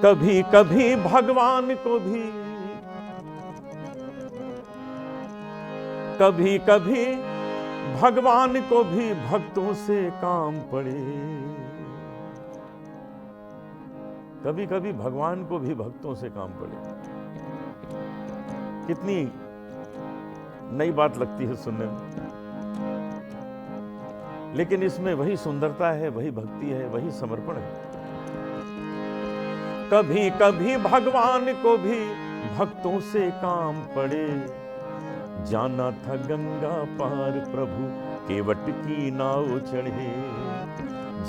कभी कभी भगवान को भी, कभी कभी भगवान को भी भक्तों से काम पड़े। कभी कभी भगवान को भी भक्तों से काम पड़े। कितनी नई बात लगती है सुनने में, लेकिन इसमें वही सुंदरता है, वही भक्ति है, वही समर्पण है। कभी कभी भगवान को भी भक्तों से काम पड़े। जाना था गंगा पार प्रभु केवट की नाव चढ़े।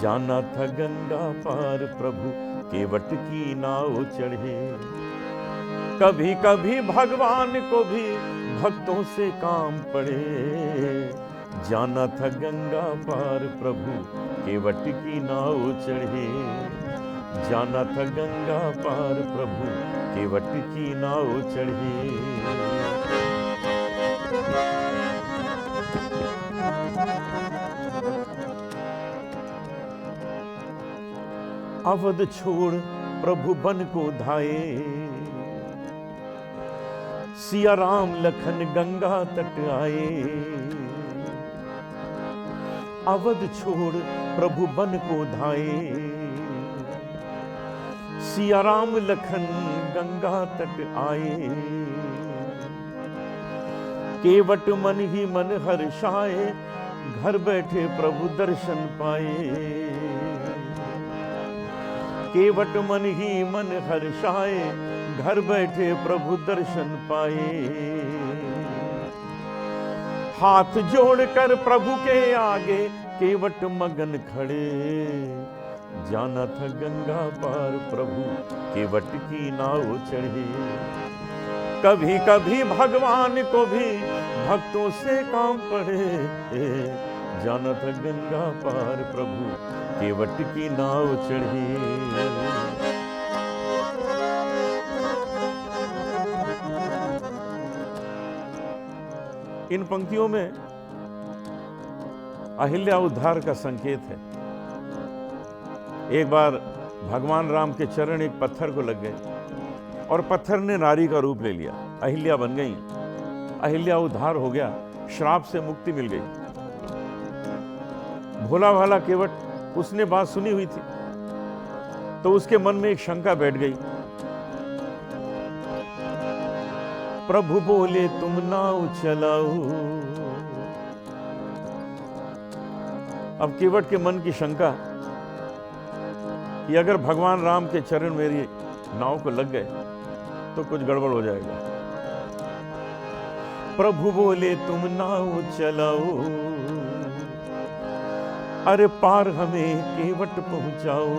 जाना था गंगा पार प्रभु केवट की नाव चढ़े। कभी कभी भगवान को भी भक्तों से काम पड़े। जाना था गंगा पार प्रभु केवट की नाव चढ़े। जाना था गंगा पार प्रभु केवट की नाव चढ़े। अवध छोड़ प्रभु बन को धाये। सिया राम लखन गंगा तट आए। अवध छोड़ प्रभु बन को धाये। सिया राम लखन गंगा तट आए। केवट मन ही मन हर्षाए। घर बैठे प्रभु दर्शन पाए। केवट मन ही मन हर्षाए। घर बैठे प्रभु दर्शन पाए। हाथ जोड़कर प्रभु के आगे केवट मगन खड़े। जाना था गंगा पार प्रभु केवट की नाव चढ़े। कभी कभी भगवान को भी भक्तों से काम पड़े। जाना था गंगा पार प्रभु केवट की नाव चढ़े। इन पंक्तियों में अहिल्या उद्धार का संकेत है। एक बार भगवान राम के चरण एक पत्थर को लग गए और पत्थर ने नारी का रूप ले लिया। अहिल्या बन गई। अहिल्या उद्धार हो गया, श्राप से मुक्ति मिल गई। भोला भाला केवट उसने बात सुनी हुई थी, तो उसके मन में एक शंका बैठ गई। प्रभु बोले तुम नाव चलाओ। अब केवट के मन की शंका कि अगर भगवान राम के चरण मेरी नाव को लग गए तो कुछ गड़बड़ हो जाएगा। प्रभु बोले तुम नाव चलाओ। अरे पार हमें केवट पहुंचाओ।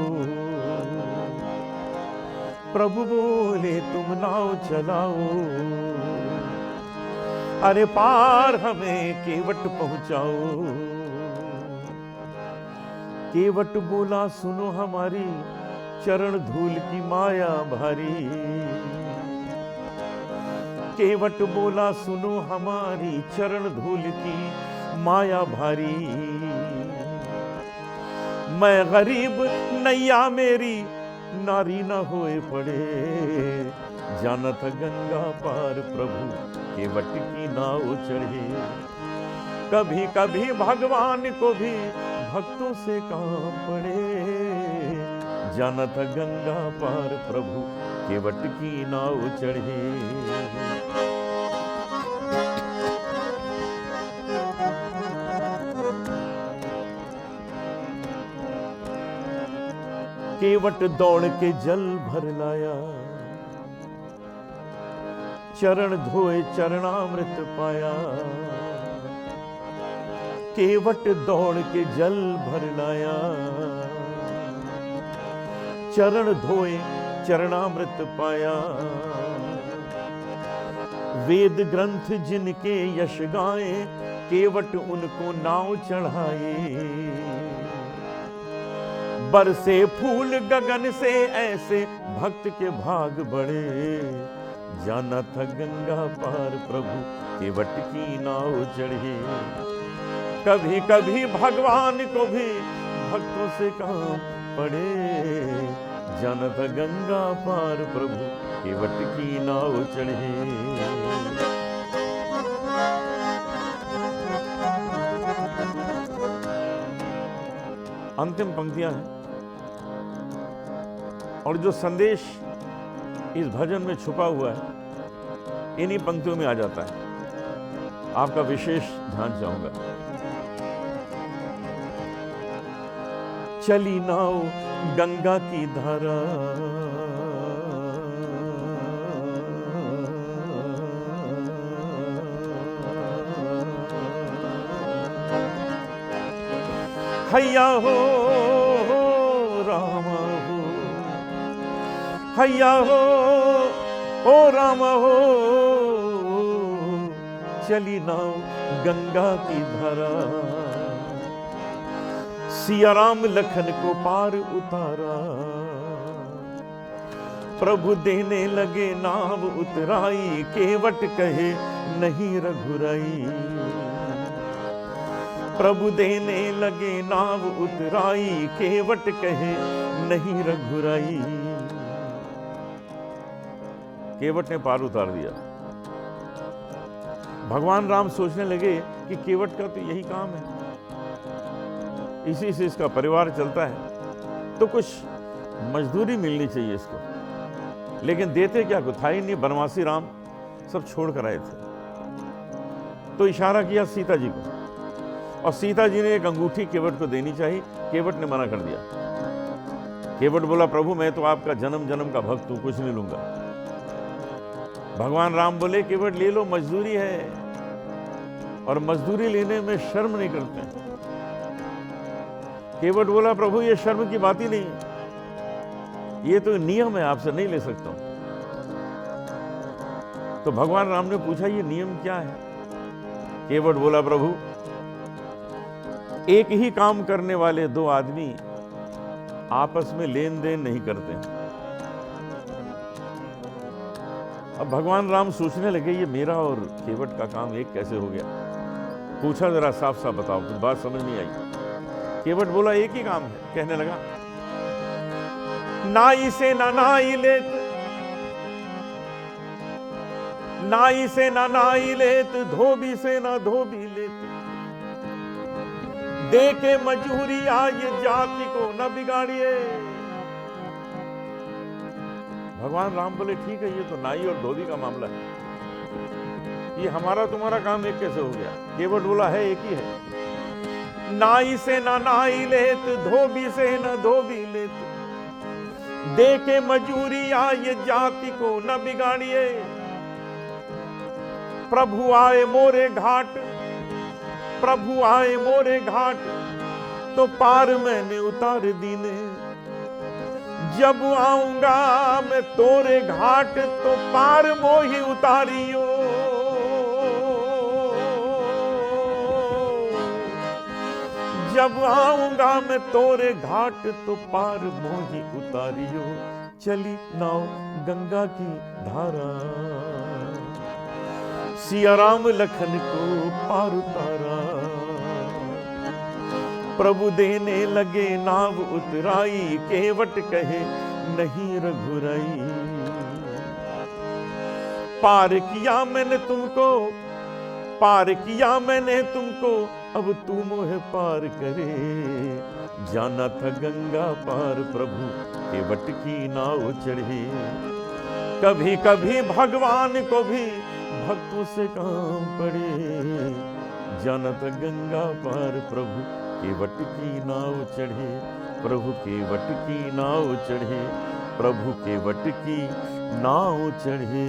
प्रभु बोले तुम नाव चलाओ। अरे पार हमें केवट पहुंचाओ। केवट बोला सुनो हमारी चरण धूल की माया भारी। केवट बोला सुनो हमारी चरण धूल की माया भारी। मैं गरीब नैया मेरी नारी न होए पड़े। जाना था गंगा पार प्रभु केवट की नाव चढ़े। कभी कभी भगवान को भी भक्तों से काम पड़े। जाना था गंगा पार प्रभु केवट की नाव चढ़े। केवट दौड़ के जल भर लाया। चरण धोए चरणामृत पाया। केवट दौड़ के जल भर लाया। चरण धोए चरणामृत पाया। वेद ग्रंथ जिनके यश गाए। केवट उनको नाव चढ़ाए। बरसे फूल गगन से ऐसे भक्त के भाग बढ़े। जाना था गंगा पार प्रभु केवट की नाव चढ़े। कभी कभी भगवान को भी भक्तों से काम पड़े, जाना था गंगा पार प्रभु केवट की नाव चढ़े। अंतिम पंक्तियां हैं और जो संदेश इस भजन में छुपा हुआ है इन्हीं पंक्तियों में आ जाता है। आपका विशेष ध्यान चाहूंगा। चली नाव गंगा की धारा, हैया हो राम हो, हैया हो ओ राम हो, चली नाव गंगा की धारा, सिया राम लखन को पार उतारा, प्रभु देने लगे नाव उतराई, केवट कहे नहीं रघुराई, प्रभु देने लगे नाव उतराई, केवट कहे नहीं रघुराई। केवट ने पार उतार दिया। भगवान राम सोचने लगे कि केवट का तो यही काम है, इसी से इसका परिवार चलता है, तो कुछ मजदूरी मिलनी चाहिए इसको। लेकिन देते क्या को था ही नहीं, बनवासी राम सब छोड़ कर आए थे। तो इशारा किया सीता जी को, और सीता जी ने एक अंगूठी केवट को देनी चाहिए। केवट ने मना कर दिया। केवट बोला, प्रभु मैं तो आपका जन्म जन्म का भक्त हूं, कुछ नहीं लूंगा। भगवान राम बोले, केवट ले लो, मजदूरी है, और मजदूरी लेने में शर्म नहीं करते। केवट बोला, प्रभु ये शर्म की बात ही नहीं, ये तो नियम है, आपसे नहीं ले सकता हूं। तो भगवान राम ने पूछा, ये नियम क्या है? केवट बोला, प्रभु एक ही काम करने वाले दो आदमी आपस में लेन देन नहीं करते। अब भगवान राम सोचने लगे, ये मेरा और केवट का काम एक कैसे हो गया? पूछा, जरा साफ साफ बताओ, कुछ बात समझ नहीं आई। केवट बोला, एक ही काम है। कहने लगा, नाई से ना नाई लेत, नाई से ना नाई लेत, धोबी से ना धोबी लेत, दे के मजूरी आए जाति को न बिगाड़िए। भगवान राम बोले, ठीक है, ये तो नाई और धोबी का मामला है, ये हमारा तुम्हारा काम एक कैसे हो गया? केवट बोला, है एक ही है। नाई से ना नाई लेत, धोबी से न धोबी लेत, दे के मजूरी आए जाति को न बिगाड़िए। प्रभु आए मोरे घाट, प्रभु आए मोरे घाट, तो पार मैंने उतार दीने। जब आऊंगा मैं तोरे घाट, तो पार मोही उतारियो। जब आऊंगा मैं तोरे घाट, तो पार मोही उतारियो। चली नाव गंगा की धारा, सिया राम लखन को पार उतारा, प्रभु देने लगे नाव उतराई, केवट कहे नहीं रघुराई। पार किया मैंने तुमको, पार किया मैंने तुमको, अब तू मोह पार करे। जाना था गंगा पार प्रभु केवट की नाव चढ़े। कभी कभी भगवान को भी भक्तों से काम पड़े। जाना था गंगा पार प्रभु केवट की नाव चढ़े। प्रभु केवट की नाव चढ़े, प्रभु केवट की नाव चढ़े।